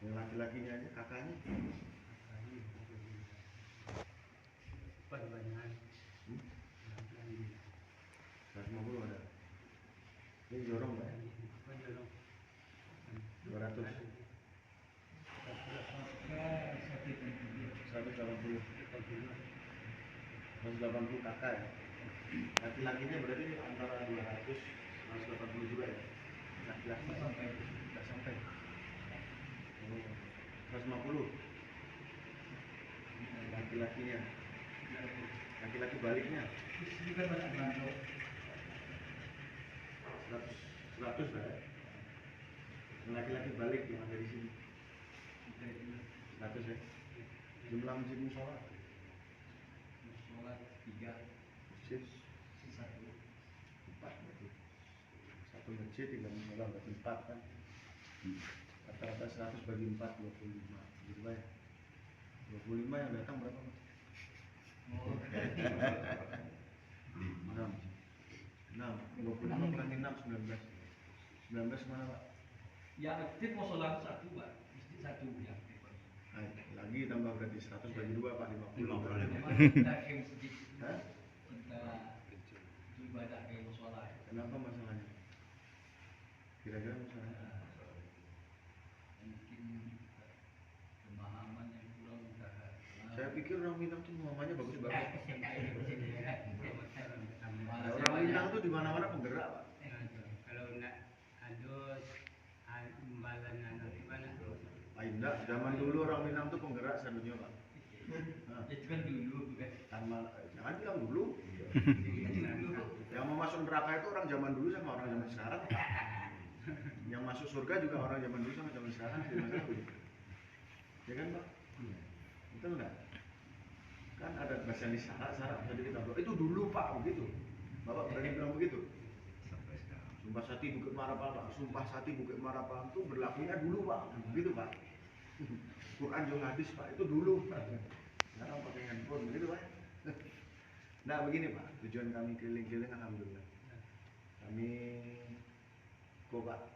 Yang laki-lakinya aja, kakaknya. Perbanyakan. 150 ada. Ini jorong Pak ya? 200. 180. 180 kakak ya. Laki-lakinya berarti antara 200 180 juga ya. Laki-laki nggak sampai. 150. Laki-lakinya. Laki-laki baliknya. 100 lah ya. Laki-laki balik yang ada di sini. 100 ya. Jumlah masjid musola. Musola 3. Masjid 1. 4 berarti. Satu masjid 3 musola berarti 4 kan. Rata-rata 100 bagi 4 25. Gitu Pak ya. 25 yang datang berapa Pak? 6. 25 kurangi 6 19. 19 mana Pak? Ya aktif musola 1 Pak. Masjid 1 ya aktif. Lagi tambah berarti 100 bagi 2 Pak 50. Kita ke masjid. Hah? Kita ibadah ke musola. Kenapa masalahnya? Kira-kira masalahnya? Mungkin pemahaman yang kurang utara. Saya pikir orang Minang tuh mamanya bagus-bagus. Orang Orang Minang tuh di mana-mana penggerak Pak. Kalau enggak adus imbalan gimana? Enggak, zaman dulu orang Minang tuh penggerak sedunia Pak. Nah, Itu kan dulu bukan? Jangan bilang dulu. Yang mau masuk neraka itu orang zaman dulu sama orang zaman sekarang. Yang masuk surga juga orang zaman dulu sama zaman sekarang. Ya kan Pak? Betul nggak? Kan ada bahasa di syarat tadi kita bilang itu dulu Pak begitu. Bapak berani bilang begitu. Sumpah Sati Bukit Marapal Pak. Sumpah Sati Bukit Marapal itu berlakunya dulu Pak. Begitu Pak. Quran juga hadis Pak itu dulu Pak. Sekarang pakai handphone begitu Pak. Nah begini Pak, tujuan kami keliling-keliling alhamdulillah. Kami kok Pak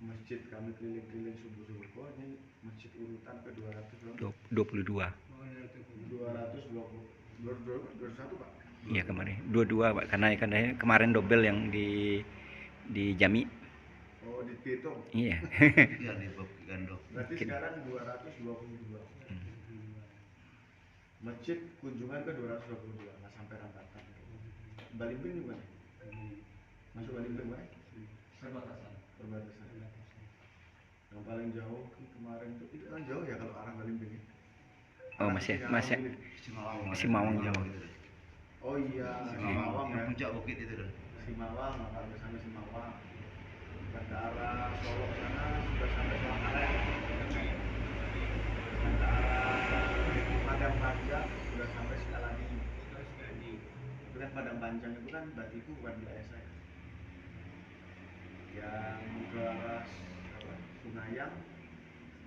masjid kami keliling-keliling subuh-subuh kok ini masjid urutan ke 22. 221 Pak. Iya kemarin 22 Pak karena kemarin dobel yang di Jami. Oh di Pitung. Iya. Iya di Gandok. Berarti sekarang 222. Masjid kunjungan ke 222 nggak sampai rambatan. Balimbing juga. Masuk Balimbing Pak? Perbatasan. Yang paling jauh kemarin itu kan jauh ya kalau arah Balimbing. Oh masih Simawang jauh. Oh iya, Simawang ya. Puncak bukit itu kan. Simawang, sampai sampai Simawang. Ke arah Solo sana sudah sampai Palangkaraya. Ke arah Padang Panjang sudah sampai Sekaladi. Itu kan Padang Panjang itu kan berarti itu bukan wilayah saya. Yang ke arah Sungayang,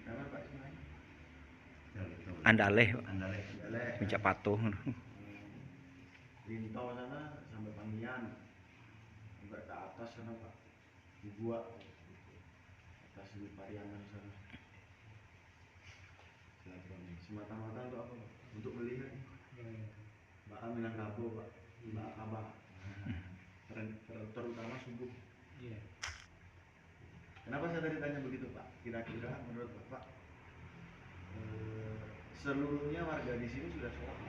nama Pak Sungayang? Andaleh. Andaleh. Puncak Patuh. Lintau sana sampai Pamian, sampai ke atas sana Pak, di gua, atas di Pariaman sana. Semata-mata untuk apa Pak? Untuk melihat. Mbak Minangkabau Pak, Mbak Kabah, terutama subuh. Kenapa saya tadi tanya begitu Pak? Kira-kira menurut Bapak seluruhnya warga di sini sudah sholat?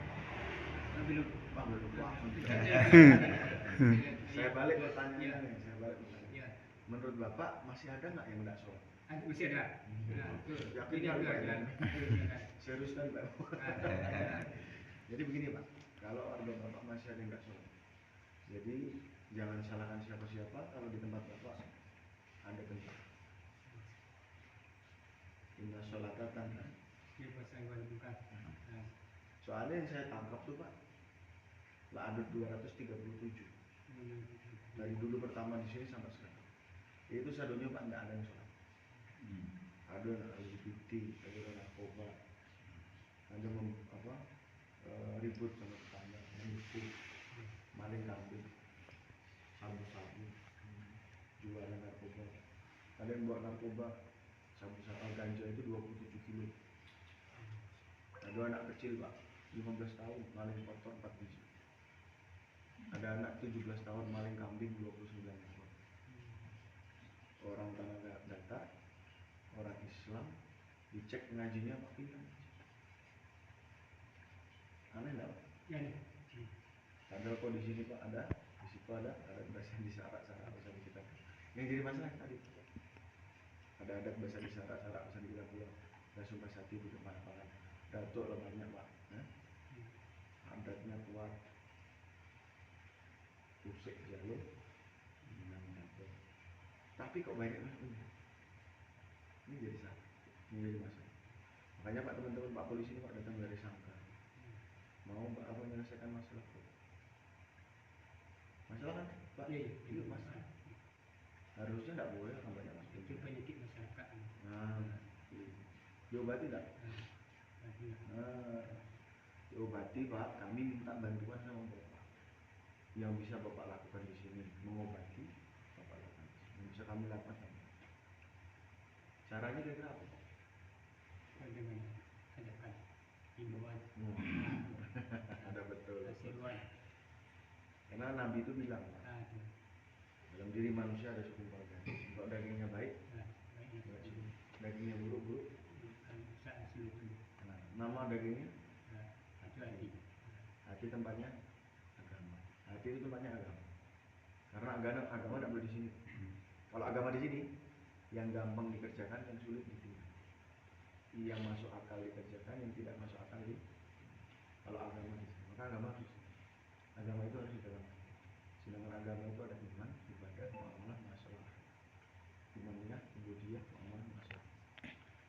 Belum. Saya balik pertanyaannya. Menurut Bapak masih ada nggak yang nggak sholat? Masih ada. Yakin kali Pak? Serius kali Pak? Jadi begini Pak, kalau warga Bapak masih ada yang nggak sholat, jadi jangan salahkan siapa-siapa kalau di tempat Bapak ada tempat. Inna sholatatan kan? Soalnya yang saya tangkap tuh Pak, lah ada 237 dari dulu pertama di sini sampai sekarang. Itu sadonya Pak nggak ada yang sholat. Ada LGBT, ada narkoba, ada ribut sama tetangga, menipu, maling kambing, sabu-sabu, jualan narkoba. Ada yang buat narkoba, sabu-sabu ganja itu 27 Ada anak kecil pak, 15 tahun maling kotor 4 biji. Ada anak 17 tahun maling kambing 29 ekor. Orang tanah datar, orang Islam, dicek ngajinya pak pintar. Aneh nggak pak? Ya. Padahal kok di sini pak ada, di situ ada bahasa disarak-sarak bahasa kita. Yang jadi masalah tadi ada adat bahasa disarak-sarak bahasa kita pulang. Dan sumpah hati di depan apa? Datuk lah banyak pak. Adatnya kuat. Usik jalur, tapi kok banyak masuknya? Ini jadi salah, ini jadi masalah. Makanya pak teman-teman pak polisi ini pak datang dari Sangka, mau apa menyelesaikan masalah kok? Masalah kan pak? Iya masalah. Harusnya tidak boleh orang banyak masuk. Itu penyakit masyarakat. Nah, diobati tidak? Diobati pak. Kami minta bantuan sama bapak. Yang bisa bapak lakukan di sini mengobati, bapak lakukan. Yang bisa kami lakukan. Caranya kira-kira apa? Dengan ada himbauan. Ada betul. Seruan. Karena Nabi itu bilang, dalam diri manusia ada segumpal daging. Kalau dagingnya baik, dagingnya buruk. Nah, nama dagingnya hati. Hati tempatnya agama. Hati itu tempatnya agama. Karena agama tidak boleh di sini. Kalau agama di sini, yang gampang dikerjakan, yang sulit ditinggal. Yang masuk akal dikerjakan, yang tidak masuk akal di. Kalau agama di sini, maka agama itu harus di dalam. Sedangkan agama itu ada iman, ibadah, muamalah, masalah. Imannya, ubudiyah, muamalah, masalah.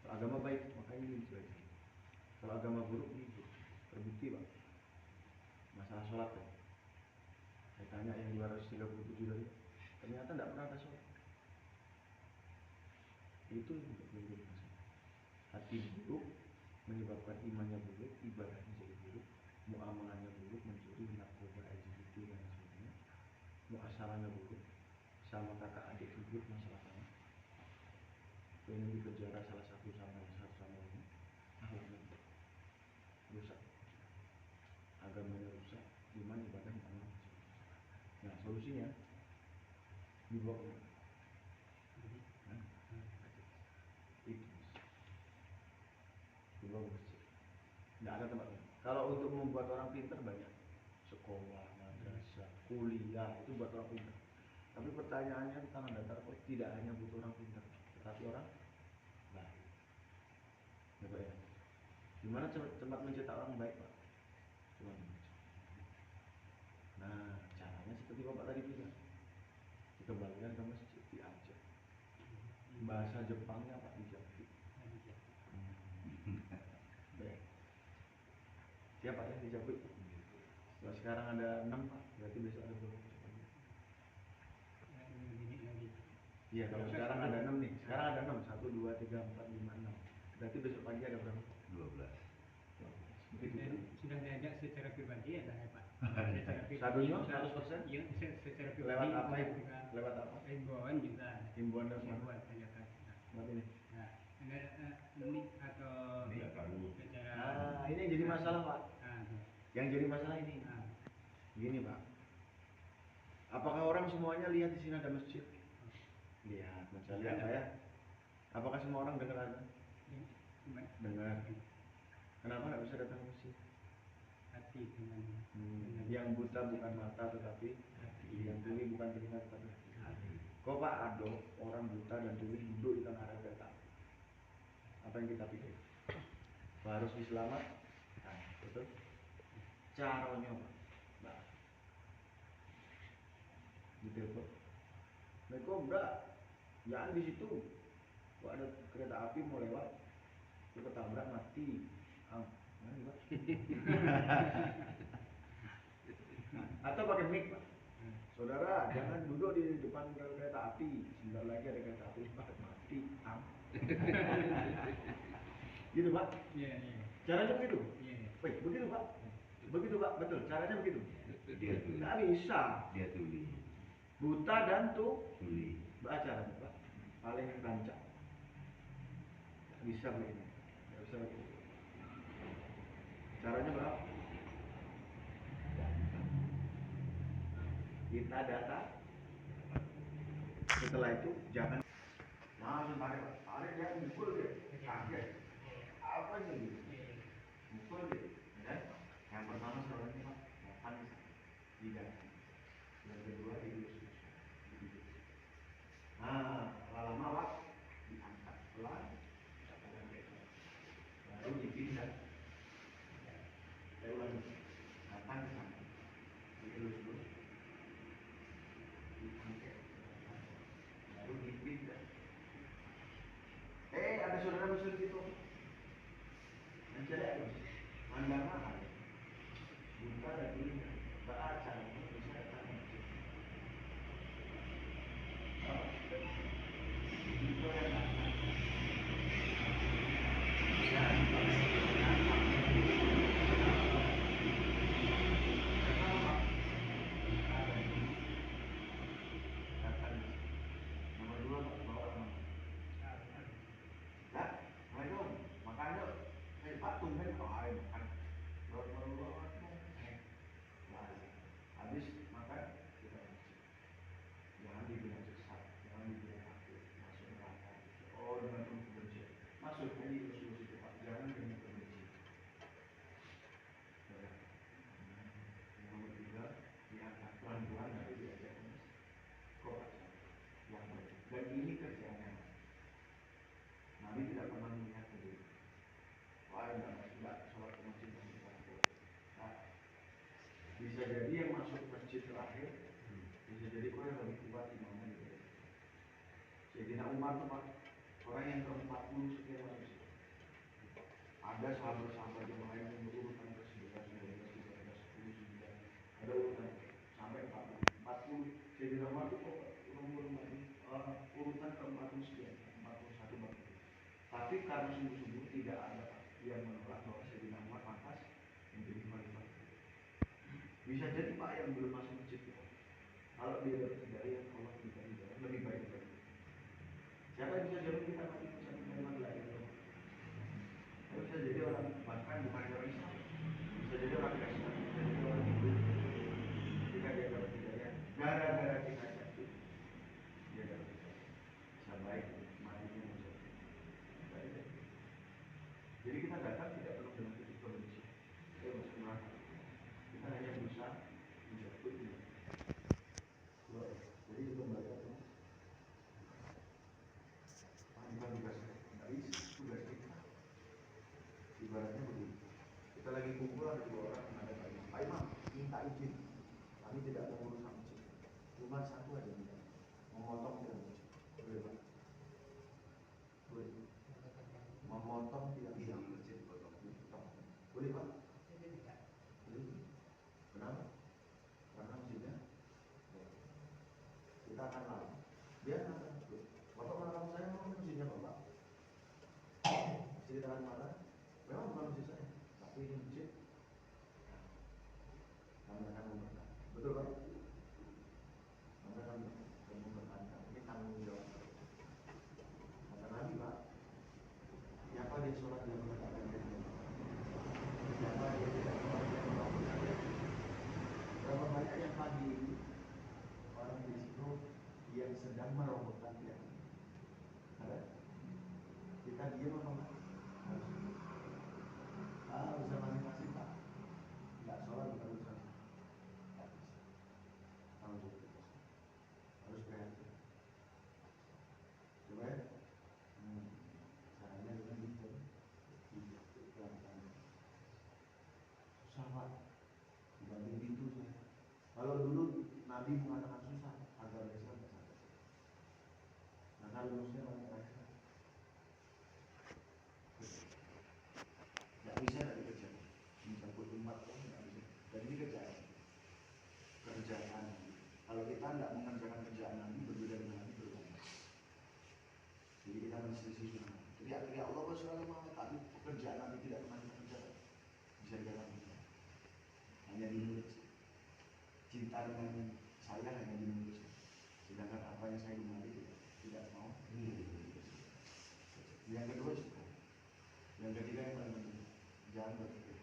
Kalau agama baik, maka ini dipelajari. Kalau agama buruk, ini buruk. Terbukti pak. Masalah sholat ya. Saya tanya yang 237 tadi, ternyata tidak pernah ada sholat. Itu yang menjadi masalah. Hati buruk menyebabkan imannya buruk, ibadahnya jadi buruk, muamalahnya buruk, mencuri, narkoba, LGBT dan sebagainya. Muasalahnya buruk, sama kakak adik ribut masalah tanah. Pengen dipenjara salah satu sama lain, akhlaknya rusak, agamanya rusak, iman, ibadah, muamalah. Nah solusinya dibawa ke mana? Itu dibawa ke masjid. Tidak ada tempat lain. Kalau untuk membuat orang pintar banyak, sekolah, madrasah, kuliah itu buat orang pintar. Tapi pertanyaannya di tanah datar kok tidak hanya butuh orang pintar, tetapi orang baik. Ya Pak ya. Gimana tempat mencetak orang baik Pak? Cuma nah caranya seperti Bapak tadi bilang, dikembalikan ke masjid, diajar. Bahasa Jepangnya Pak dijahit. Baik. Siapa yang dijahit? Kalau sekarang ada 6 Pak, berarti besok ada berapa? Iya, kalau sekarang ada 6 nih. Sekarang ada 6. 1, 2, 3, 4, 5, 6. Berarti besok pagi ada berapa? 12. Sudah diajak secara pribadi ya Pak. Satunya 100%? Iya, secara pribadi. Lewat apa itu? Lewat apa? Himbauan juga. Himbauan dari mana? Himbauan ajakan. Mana ini? Nah, ini atau Ini baru. secara. Ini yang jadi masalah Pak. Yang jadi masalah ini. Gini Pak. Apakah orang semuanya lihat di sini ada masjid? Lihat, masya lihat Pak ya. Apakah semua orang dengar azan? Dengar. Kenapa nggak bisa datang ke masjid? Hati dengan. Yang buta bukan mata tetapi hati. Yang tuli bukan telinga tetapi hati. Kok Pak ada orang buta dan tuli duduk di tengah rel kereta? Apa yang kita pikir? Harus diselamatkan, betul? Caranya Pak. Nah, gitu kok. Mereka enggak, jangan di situ. Kok ada kereta api mau lewat, itu ketabrak mati. Atau pakai mic Pak. Saudara, jangan duduk di depan kereta api. Sebentar lagi ada kereta api mati. Gitu Pak. Iya. Caranya begitu. Iya. Begitu Pak. Begitu Pak, betul. Caranya begitu. Dia tuli. Nggak bisa. Dia tuli. Buta dan Tuli. acaranya Pak. Paling rancang. Nggak bisa begini. Nggak bisa begini. Caranya berapa? Kita data. Setelah itu jangan langsung tarik dia mukul dia, kaget. Apa ini? Mukul dia. Dan yang pertama soalnya Pak, makan tidak. Yang kedua dielus. Nah, lama Pak diangkat pelan, baru dipindah. Saya ulangi, datang ke sana, dielus dulu, diangkat, baru dipindah. Ada saudara musuh gitu. Mencari Anda mahal. Buka dan pindah. Baca, bisa datang. Itu yang datang. Nomor dua bawa orang. Ya, Assalamualaikum. Makan yuk. Pak tumben makan. Habis makan kita masuk. Jangan dibilang sesat, jangan dibilang kafir, masuk neraka. Oh, dengan penuh kebencian. Maksudnya di usul itu Pak, jangan dengan kebencian. Yang nomor tiga, diangkat pelan-pelan dari diajak kok yang baik. Dan ini kerjaannya. Nabi tidak pernah melihat sendiri. Wah, enggak sholat ke masjid terakhir. Nah, bisa jadi yang masuk masjid terakhir, bisa jadi kau yang lebih kuat imamnya gitu. Sayyidina Umar tuh Pak, orang yang ke-40 sekian masuk. Ada sahabat-sahabat yang lain yang berurutan ke 11, 12, 13, 10, 9. Ada urutan sampai 40. 40. Sayyidina Umar tuh urutan ke-40 sekian, 41, 40. Tapi karena sungguh-sungguh tidak ada yang menolak bahwa Sayyidina Umar pantas menjadi khalifah. Bisa jadi Pak yang belum masuk masjid itu, kalau dia dapat hidayah, Allah berikan hidayah lebih baik dari itu. Siapa yang bisa jamin kita mati mengucapkan kalimat la ilaha illallah? Bisa jadi orang bahkan bukan orang Islam, bisa jadi orang Kristen, bisa jadi orang Hindu. Ketika dia dapat hidayah, gara-gara kita jatuh, dia dapat hidayah. Bisa baik matinya mengucapkan. Jadi kita datang tidak perlu dengan titik kebencian. Kita masuk neraka. Kita hanya berusaha menjatuhkan. Jadi itu kembali ke bukan tugas dari tugas kita. Ibaratnya begini. Kita lagi kumpul ada dua orang yang ada tadi. Pak Imam minta izin. Kami tidak mau urus sama masjid. Cuma satu aja minta. Memotong tidak masjid. Boleh Pak? Boleh. Memotong tidak masjid. Boleh Pak? Kenapa? Karena masjidnya kita akan lari. Dia akan Bapak melarang saya mau masjidnya Bapak. Masjid akan marah. Memang bukan masjid saya, tapi ini masjid. Kami akan mempertahankan. Betul Pak? Kami akan mempertahankan. Ini tanggung jawab. Kata Nabi Pak, siapa dia sholat yang mengatakan dia siapa dia tidak sholat yang melakukan dia. Berapa banyak yang pagi ini orang di situ yang sedang merobohkan dia. Ada? Kita diam apa enggak? Bisa masing-masing Pak. Enggak sholat bukan urusan. Enggak bisa. Tanggung jawab. Harus kreatif. Coba ya. Caranya dengan itu. Pelan-pelan. Susah Pak. Dibanding pintu saya. Kalau dulu Nabi mengatakan susah agar Islam bersatu. Nah kalau lulusnya mengatakan tidak bisa dari kerja. Mencampur umat pun tidak bisa. Dan ini kerjaan. Kalau kita tidak mengerjakan kerjaan Nabi berbeda dengan Nabi berbeda. Jadi kita menselisih. Jadi Allah SWT tapi pekerjaan Nabi tidak pernah kita kerjakan. Bisa dikatakan hanya di mulut. Cinta dengan saya hanya di mulut. Sedangkan apa yang saya dimari tidak mau. Yang kedua suka. Yang ketiga yang paling penting jangan berpikir.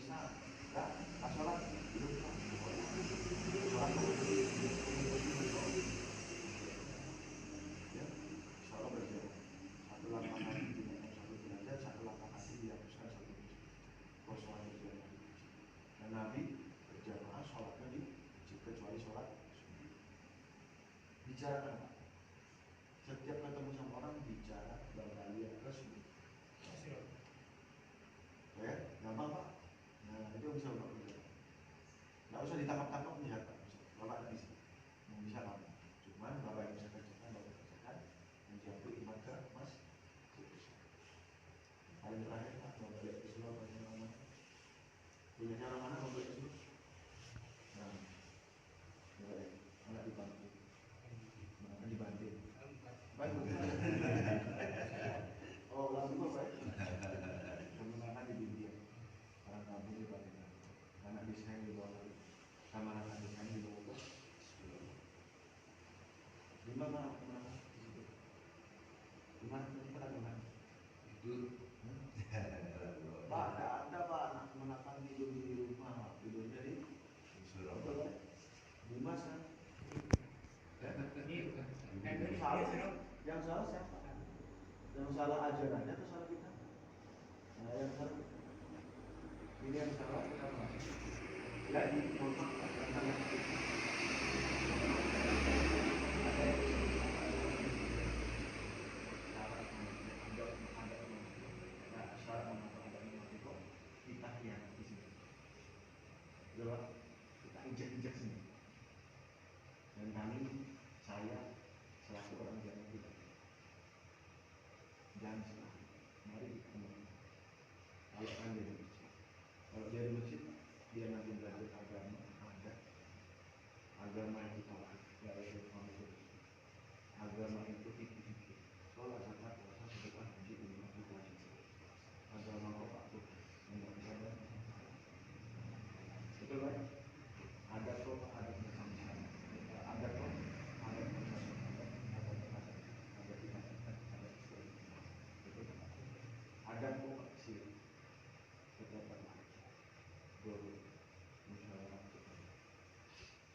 bisa enggak sholat belum sholat ya insya Allah berjalan satu langkah kaki dimotong satu derajat satu langkah kaki dihapuskan satu derajat kosongan berjalan dan Nabi berjamaah sholatnya di masjid kecuali sholat subuh. Bicarakan Pak, setiap ketemu sama orang bicara bagalia ke subuh ya gampang Pak. Nah itu bisa Bapak kerjakan, nggak usah ditangkap-tangkap bisa Pak, Bapak nggak bisa mau bisa kamu cuman Bapak yang bisa kerjakan Bapak kerjakan menjadi iman ke Mas paling terakhir Pak mau balik ke Solo atau mana punya cara mana mau balik ke Solo nah boleh anak dibantu anak dibantu baik oh lagu apa ya kemenangan di dunia orang kampung di Bali anak desain di bawah sama anak desain di bawah di mana kemenangan di mana kita kemenangan Tidur. Pak tidak ada Pak anak kemenangan tidur di rumah tidurnya di Surabaya. Dimas kan Ini salah yang salah siapa yang salah ajarannya atau salah kita nah yang salah ini yang salah kita jadi mohon maaf kita hianati sini kita injak-injak sini dan kami saya selaku orang Jawa tidak jangan salah mari kita kembali kalau kan dia di masjid kalau dia di masjid dia nanti belajar agama adat agama itu tauhid agama itu fikih sholat zakat puasa sedekah haji umrah itu wajib agama kok Pak nomor satu betul kan adat kok adat bersama adat kok adat bersama adat adat kok kecil terdapat guru musyawarah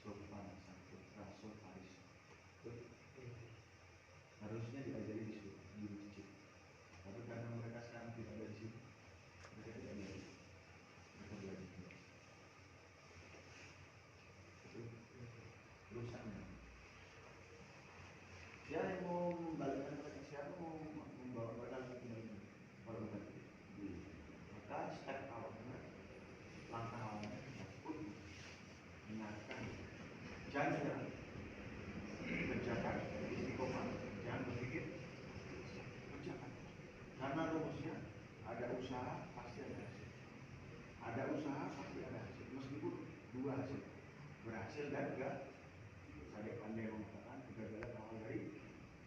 sopan santun rasul faris harusnya diajari di situ di masjid tapi karena mereka sekarang tidak ada di situ mereka tidak belajar mereka belajar itu rusaknya ya yang mau membalikkan mereka siapa mau membawa mereka lagi kembali kalau bukan maka step awalnya langkah awalnya mengingatkan jangan menyerah kerjakan istiqomah jangan berpikir kerjakan karena rumusnya ada usaha pasti ada hasil ada usaha pasti ada hasil meskipun dua hasil berhasil dan enggak saya pandai mengatakan kegagalan awal dari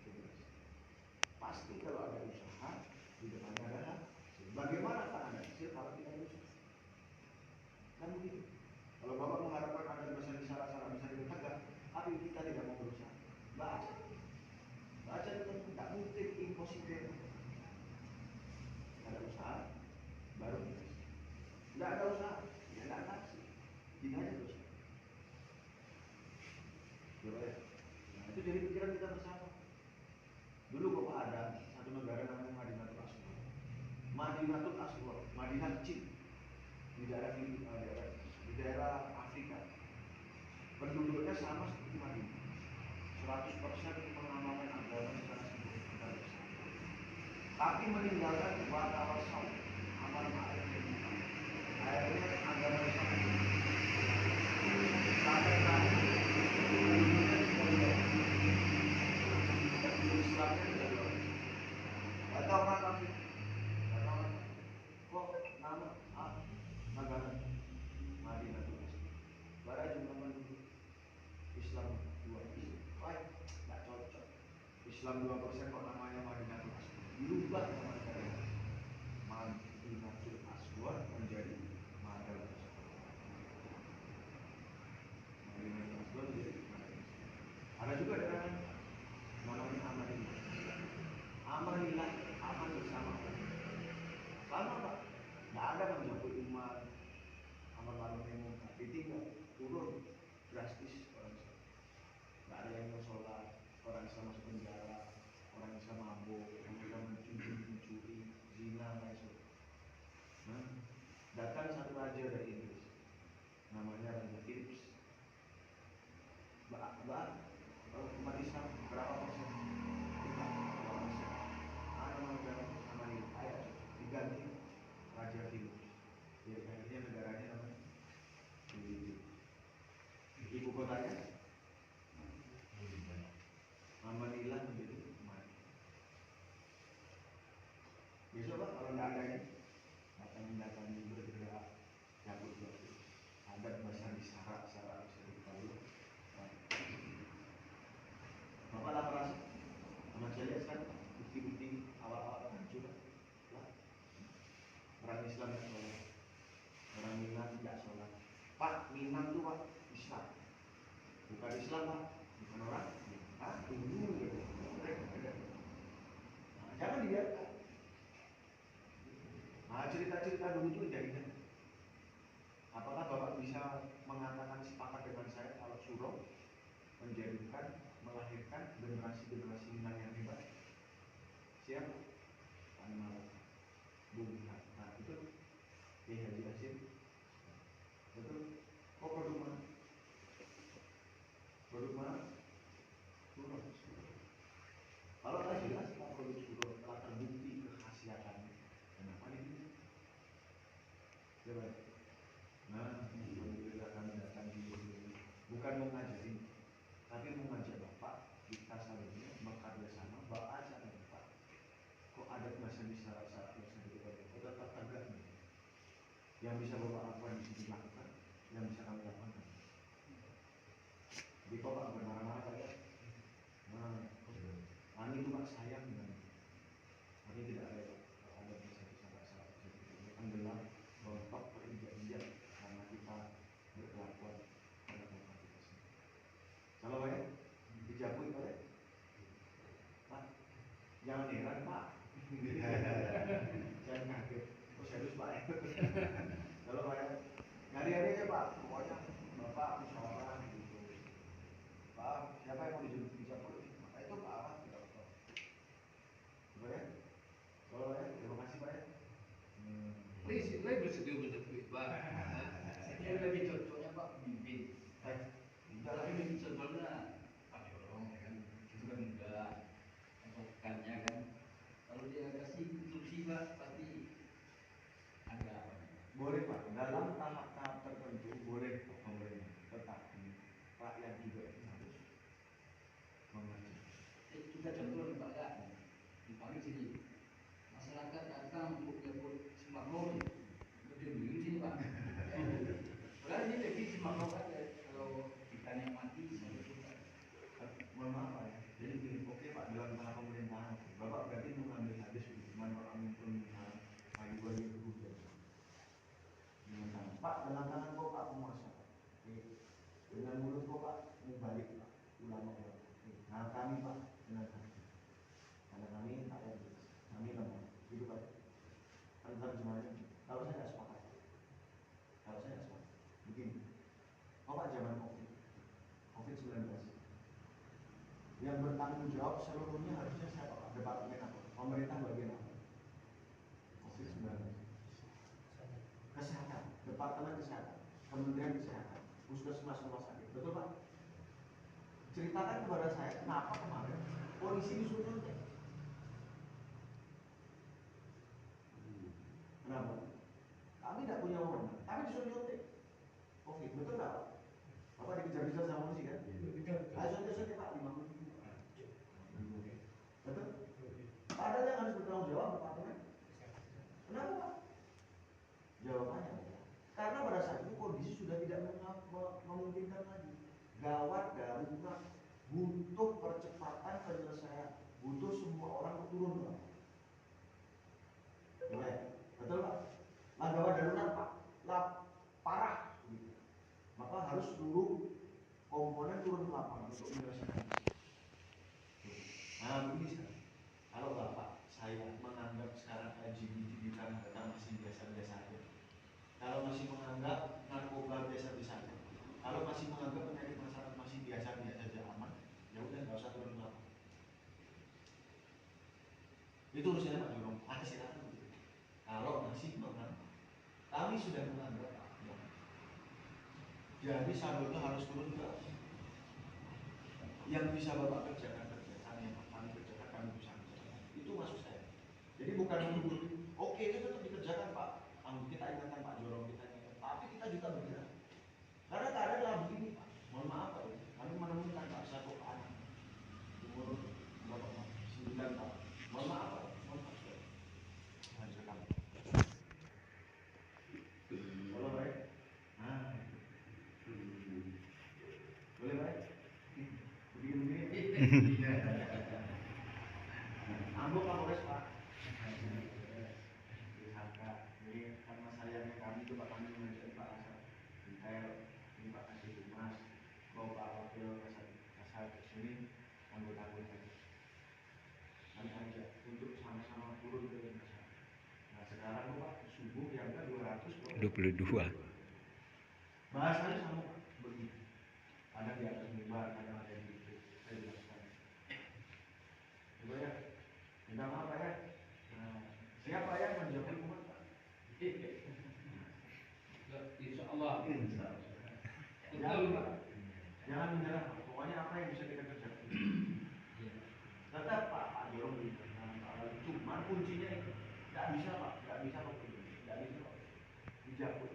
keberhasilan pasti kalau ada usaha di depannya ada hasil bagaimana akan ada hasil kalau tidak ada usaha kan begitu kalau Bapak mengharapkan ada bisa disalah-salah bisa ditegak tapi kita tidak mau berusaha baca itu tidak mungkin impossible ada usaha baru tidak ada usaha ya tidak ada hasil tidak ada usaha ya. Nah itu jadi pikiran kita bersama dulu Bapak ada satu negara namanya Madinatul Aswad Madinah kecil di daerah Afrika penduduknya sama seperti Madinah 100% mengamalkan agama secara sempurna tapi meninggalkan watawan amal ma'ruf dan munkar akhirnya agama Islam sampai terakhir Islamnya tidak boleh kata orang kafir kok nama negara Madinah itu bara jumlah penduduk Islam 2%. Wah, nggak cocok. Islam 2% kok namanya Madinatul Aswad. Dirubah nama negara. Madinatul Aswad menjadi Madal Aswad. Madinatul Aswad menjadi Madal Aswad. Ada juga daerah namanya Amanillah. Amanillah, aman bersama. Sama Pak. Nggak ada menjauhi umat. Pak, umat Islam berapa persen? 5,2%. Nama ini ayat diganti Raja Philip. Jadi akhirnya negaranya namanya ibu kotanya Manila menjadi Mali. Besok Pak, kalau nggak ada ini datang bergerak cabut adat bahasa di syarat bisa diketahui. Bapak lapar rasa sama saya lihat kan bukti-bukti awal-awal hancur lah. Orang Islam yang sholat, orang Minang tidak sholat. Pak, Minang tuh Pak Islam, bukan Islam Pak, bukan orang. Dulu gitu. Nah, jangan dibiarkan. Nah, cerita-cerita dulu itu jadinya. Apakah Bapak bisa mengatakan sepakat dengan saya kalau Suro melahirkan generasi-generasi Minang yang hebat? Siapa? Pak Malang, Bung Hatta. Nah, itu Haji Hasim. Betul? Kok produk mana? Produk mana? Suro. Kalau tak jelas Pak produk Suro telah terbukti kekhasiatannya. Kenapa ini? Coba. Nah, alhamdulillah kami datang di sini bukan mengajari, tapi mengajak Bapak kita saling bekerja sama, baca dan Bapak. Kok ada bahasa di syarat-syarat bahasa di kita tetap tegak nih. Yang bisa Bapak lakukan di sini lakukan, yang bisa kami lakukan. Jadi kok Pak bermarah-marah Pak ya? Nah, kami itu Pak sayang dengan kami tidak ada bahasa di syarat-syarat tenggelam, rontok, terinjak-injak karena kita berkelakuan pada Bapak kita sendiri. Kalau Pak ya, dijabut Pak ya? Pak, jangan heran Pak. Jangan kaget. Oh serius Pak ya? Kalau Pak ya, nyari-nyari aja Pak. Pokoknya Bapak musyawarah gitu. Pak, siapa yang mau dijabut? Maka itu Pak Ahmad tidak apa-apa. Pak ya? Kalau Pak ya, terima kasih Pak ya. Saya bersedia menjadi Pak. Saya lebih cocoknya Pak pemimpin. Kalau ini sebelumnya Pak Jorong kan, itu kan muda, pasukannya kan. Kalau dia kasih instruksi Pak, pasti ada apa? Boleh Pak, dalam tahap-tahap tertentu boleh pemerintah, tetapi rakyat juga harus mengerti. Kita contoh nih Pak ya, di pagi sini masyarakat datang untuk menyebut sembako, berdiri sini Pak. Padahal ini lebih sembako kan ya, kalau ikan yang mati sampai suka. Mohon maaf Pak ya, jadi begini, oke Pak, dalam tahap pemerintahan, Bapak berarti mengambil hadis hukuman orang pemerintahan bagi-bagi hujan. Pak, dengan tangan kau Pak penguasa, dengan mulut kau Pak mubalik Pak, ulama-ulama. Nah kami Pak dengan hati, karena kami rakyat biasa, kami lemah, itu Pak. Antara gimana? Kalau saya tidak sepakat, begini, Pak zaman COVID-19, yang bertanggung jawab seluruhnya harusnya siapa Pak? Departemen apa? Pemerintah bagian apa? COVID-19. Kesehatan, Departemen Kesehatan, Kementerian Kesehatan, Puskesmas Rumah Sakit, betul Pak? Ceritakan kepada saya kenapa kemarin polisi disuruh nyuntik. Kenapa? Kami tidak punya wewenang, tapi disuruh nyuntik. Oke, betul nggak Pak? Bapak dikejar-kejar sama polisi kan? Ayo suntik Pak, 50 ribu. Betul? Padahal yang harus bertanggung jawab Departemen. Kenapa Pak? Jawabannya adalah karena pada saat itu kondisi sudah tidak memungkinkan lagi. Gawat darurat, butuh percepatan penyelesaian, butuh semua orang turun Pak. Betul Pak? Gawat darurat Pak, parah. Maka harus seluruh komponen turun ke lapangan untuk menyelesaikan. Nah begini sekarang, kalau Bapak saya menganggap sekarang LGBT di tanah datar masih biasa-biasa aja, kalau masih menganggap narkoba biasa-biasa aja, kalau masih menganggap penyakit masyarakat masih biasa-biasa saja aman, ya udah nggak usah turun ke lapangan. Itu urusannya Pak Jorong. Ada silakan. Kalau masih menganggap, kami sudah menganggap Pak. Jadi saldonya harus turun ke Yang bisa Bapak kerjakan yang kami kerjakan, kami bisa kerjakan. Itu maksud saya. Jadi bukan menuduh, oke itu tetap dikerjakan Pak. Kita ingatkan Pak Jorong, kita ingatkan. Tapi kita juga bergerak. Karena keadaan lah begini Pak. Mohon maaf Pak, kami menemukan Pak satu anak umur berapa Pak? 9 Pak. Mohon maaf Pak, mohon maaf Pak. Lanjutkan. Halo baik. Nah, boleh baik. Begini. Ambok Pak Polres Pak. Jadi karena sayangnya kami itu Pak, kami mengajak Pak Asad Intel, ini Pak Kasih Humas, Bapak Wakil Kasat sini, anggota-anggota kami ajak untuk sama-sama turun ke masyarakat. Nah sekarang Pak, subuh yang ke 22. bahasanya sama Pak, begitu. Ada di atas mimbar, kadang ada di itu. Saya jelaskan. Coba ya, minta maaf Pak ya. Nah, siapa yang menjawab umat Pak? Insya Allah. Jangan Pak, jangan menyerah Pak. Pokoknya apa yang bisa kita kerjakan. Tetap Pak Jorong cuma kuncinya itu nggak bisa Pak, nggak bisa Pak, dijabut.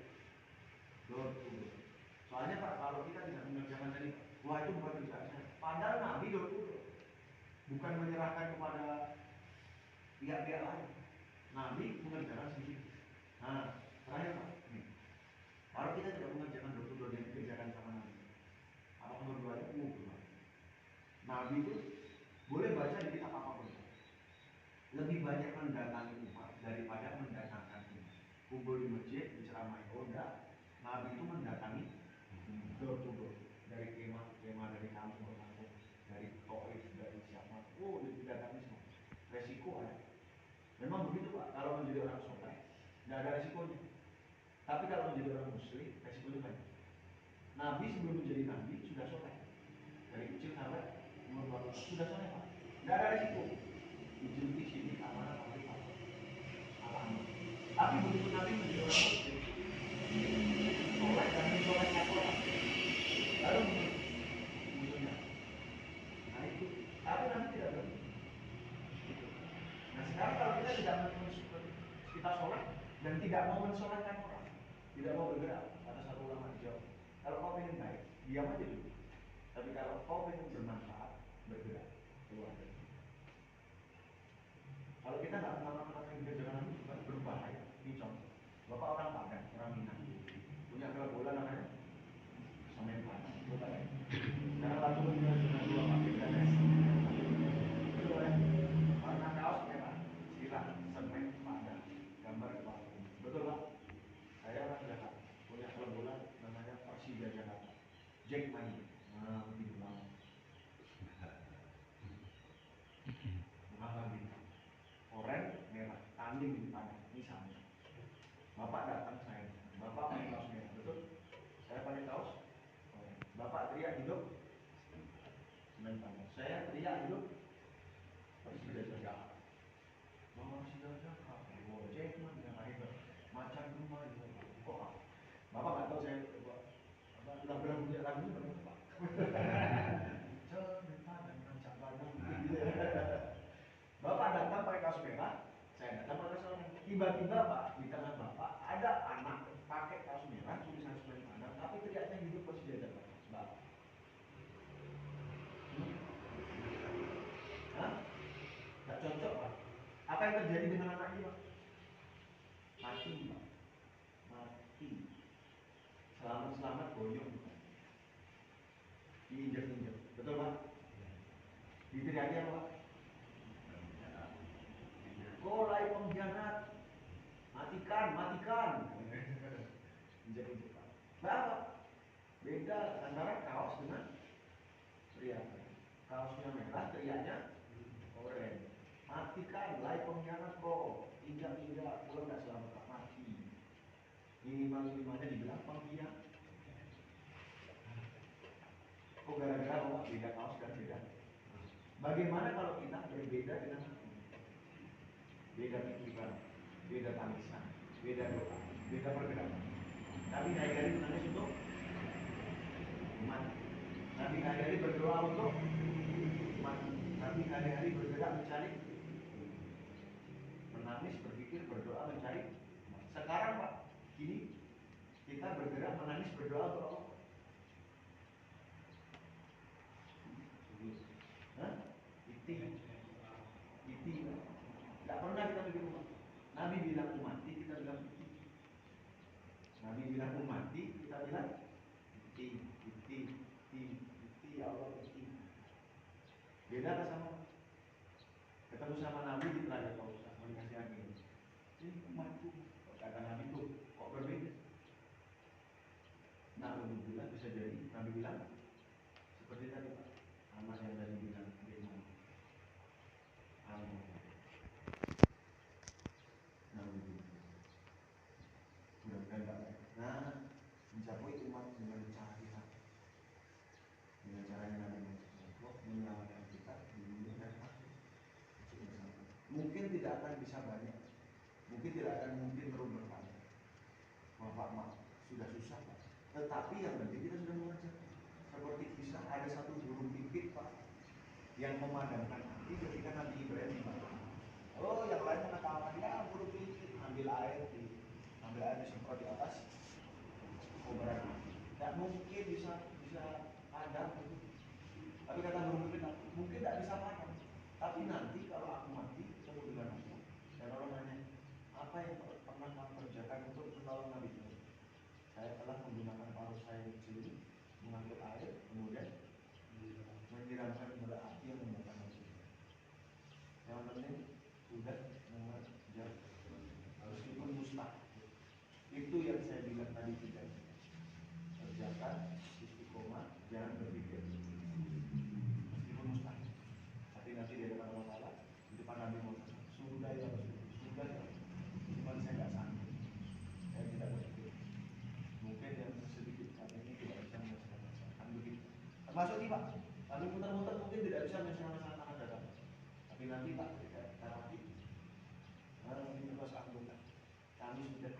Soalnya Pak, kalau kita tidak mengerjakan tadi, wah itu bukan kerjaan saya. Padahal Nabi bukan menyerahkan kepada pihak-pihak lain. Nabi mengerjakan sendiri. Nah, terakhir Pak, kalau kita tidak mengerjakan door yang dikerjakan sama Nabi, apa berdoanya berdoa. Nabi itu boleh baca di kitab apapun. Lebih banyak mendatangi umat daripada mendatangkan umat. Kumpul di masjid, diceramai. Oh enggak, Nabi itu mendatangi door to door, dari kemah dari kampung ke kampung, dari Taif, dari siapa. Oh, didatangi semua. Resiko ada. Memang begitu Pak. Kalau menjadi orang soleh, nggak ada resikonya. Tapi kalau menjadi orang muslim, resikonya banyak. Nabi sebelum menjadi nabi sudah soleh. Dari kecil sampai umur 20 tahun sudah soleh Pak. Nggak ada resiko. Dijunti sini amanah oleh Allah. Tapi begitu Nabi menjadi orang muslim, soleh dan mensolehkan orang, lalu musuhnya. Nah itu. Tapi Nabi tidak berhenti. Nah sekarang kalau kita tidak kita soleh dan tidak mau mensolehkan orang, tidak mau bergerak, kata satu ulama dijawab, kalau kau ingin baik, diam aja dulu. Tapi kalau kau ingin bermanfaat, bergerak, keluar. Kalau kita nggak mengamalkan apa yang dikerjakan Nabi, bukan berbahaya. Ini contoh. Bapak orang Padang, orang Minang, punya klub bola namanya Semen Padang. Coba ya. Sekarang lagu berjalan dengan dua pakai dan betul ya. Warna kaos merah, silang Semen Padang, gambar kepala. Betul Pak? Saya orang Jakarta, punya klub bola namanya Persija Jakarta. Jack Mani. Nah, begitu lama. Mengapa gitu? Oranye merah, tanding di Padang, misalnya. Bapak datang saya, Bapak pakai kaos merah, betul? Saya pakai kaos, Bapak teriak hidup, Semen Padang. Saya teriak hidup, Persija Jakarta. Persija Jakarta, Jack Mani yang hebat, macan rumah itu. Oh, Bapak nggak tahu saya lagu-lagunya berapa Pak? Semen Padang, macan Padang. Bapak datang pakai kaos merah, saya datang pakai kaos merah. Tiba-tiba Pak, di tengah Bapak ada anak pakai kaos merah, tulisan Semen Padang, tapi teriaknya hidup Persija Jakarta. Bapak. Hah? Gak cocok Pak. Apa yang terjadi dengan anak ini Pak? Mati Pak. Mati. Selamat-selamat boyong. Diinjak-injak. Betul Pak? Diteriaki apa Pak? Kolai pengkhianat, matikan, matikan. Injak-injak Pak. Bapak, beda antara kaos dengan teriakan. Kaosnya merah, teriaknya oranye. Matikan, lai pengkhianat kok. Injak-injak, kalau nggak selamat Pak, mati. Minimal-minimalnya dibilang pengkhianat. Kok gara-gara Bapak beda kaos dan beda? Bagaimana kalau kita berbeda dengan Nabi? Beda pikiran, beda tangisan, beda doa, beda pergerakan. Nabi hari-hari menangis untuk umat. Nabi hari-hari berdoa untuk hari-hari bergerak mencari, menangis, berpikir, berdoa, mencari. Sekarang Pak, kini kita bergerak, menangis, berdoa untuk apa? Hah? Iti. Tidak pernah kita mikir umat. Nabi bilang umati, kita bilang iti. Nabi bilang umati, kita bilang iti, ya Allah iti. Beda kan sama ketemu sama Nabi di Telaga Kausa, dikasih angin. Ini umatku, kata Nabi tuh, kok berbeda? Nah, alhamdulillah bisa jadi Nabi bilang seperti tadi Pak, anak yang tadi bilang demo, alhamdulillah. Mudah-mudahan Pak. Nah, mencapai umat dengan cara kita, dengan cara yang Nabi menyelamatkan kita di dunia dan akhirat. Mungkin tidak akan bisa banyak, mungkin tidak akan mungkin merubah banyak. Bapak mak sudah susah Pak. Tetapi yang penting kita sudah mengerjakan. Seperti kisah ada satu burung pipit Pak yang memadamkan api ketika Nabi Ibrahim dimakan. Oh, yang lain mengatakan ya burung pipit ambil air disemprot di atas kobaran api. Tidak mungkin bisa padam. Tapi kata burung pipit mungkin tidak bisa padam. Tapi nanti kalau aku mati ketemu dengan aku dan orang nanya apa yang pernah kamu kerjakan untuk menolong Nabi Ibrahim? Saya telah menggunakan paruh saya yang kecil ini mengambil air kemudian menyiramkan kepada api yang membakar Nabi Ibrahim. Yang penting sudah mengerjakan meskipun mustahil. Itu yang saya bilang tadi juga. Kerjakan istiqomah, jangan berpikir meskipun mustahil. Tapi nanti di hadapan Allah Taala di depan Nabi Muhammad sudah ya sudah ya. Cuman saya nggak sanggup. Saya tidak berpikir. Mungkin yang sedikit saat ini tidak bisa menyelesaikan masalah. Kan begitu. Termasuk ini Pak. Kami muter-muter mungkin tidak bisa menyelesaikan masalah tanah dalam. Tapi nanti Pak ketika kita mati, ini terus anggota. Kami sudah